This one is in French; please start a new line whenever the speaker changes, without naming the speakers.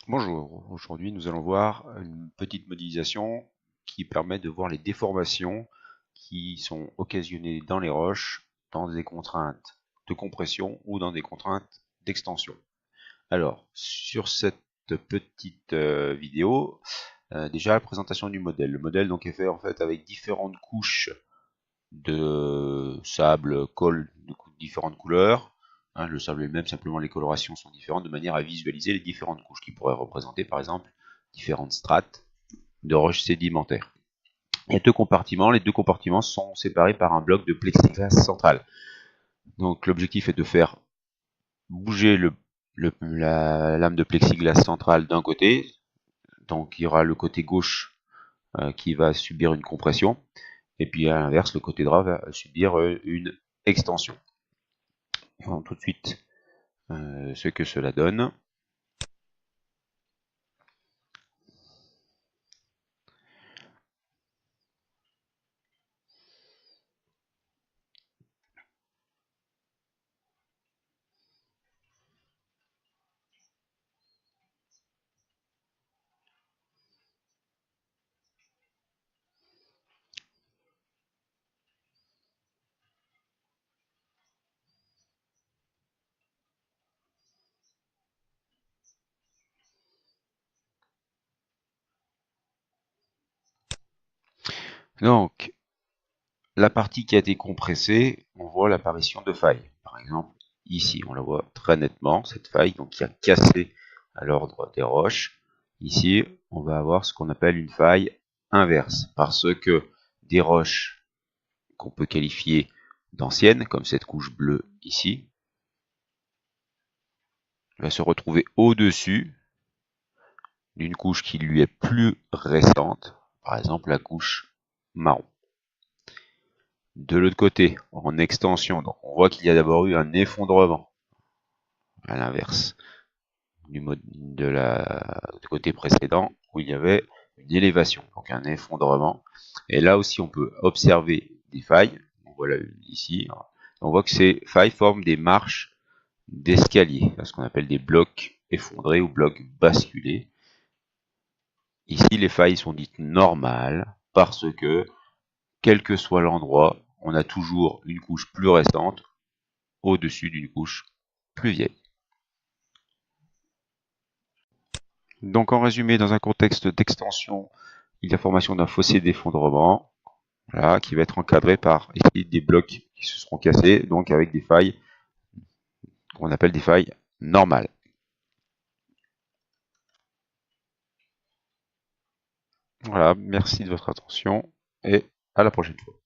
Bonjour, aujourd'hui nous allons voir une petite modélisation qui permet de voir les déformations qui sont occasionnées dans les roches dans des contraintes de compression ou dans des contraintes d'extension. Alors, sur cette petite vidéo, déjà la présentation du modèle. Le modèle donc est fait en fait avec différentes couches de sable, colle de différentes couleurs. Le sable est le même, simplement les colorations sont différentes de manière à visualiser les différentes couches qui pourraient représenter par exemple différentes strates de roches sédimentaires. Il y a deux compartiments, les deux compartiments sont séparés par un bloc de plexiglas central. Donc l'objectif est de faire bouger la lame de plexiglas central d'un côté, donc il y aura le côté gauche qui va subir une compression, et puis à l'inverse, le côté droit va subir une extension. Voyons tout de suite ce que cela donne. Donc, la partie qui a été compressée, on voit l'apparition de failles. Par exemple, ici, on la voit très nettement, cette faille donc, qui a cassé à l'ordre des roches. Ici, on va avoir ce qu'on appelle une faille inverse, parce que des roches qu'on peut qualifier d'anciennes, comme cette couche bleue ici, va se retrouver au-dessus d'une couche qui lui est plus récente, par exemple la couche marron. De l'autre côté, en extension, donc on voit qu'il y a d'abord eu un effondrement, à l'inverse du côté précédent où il y avait une élévation, donc un effondrement. Et là aussi, on peut observer des failles. Voilà ici. On voit que ces failles forment des marches d'escalier, ce qu'on appelle des blocs effondrés ou blocs basculés. Ici, les failles sont dites normales parce que, quel que soit l'endroit, on a toujours une couche plus récente au-dessus d'une couche plus vieille. Donc en résumé, dans un contexte d'extension, il y a formation d'un fossé d'effondrement, voilà, qui va être encadré par ici des blocs qui se seront cassés, donc avec des failles qu'on appelle des failles normales. Voilà, merci de votre attention et à la prochaine fois.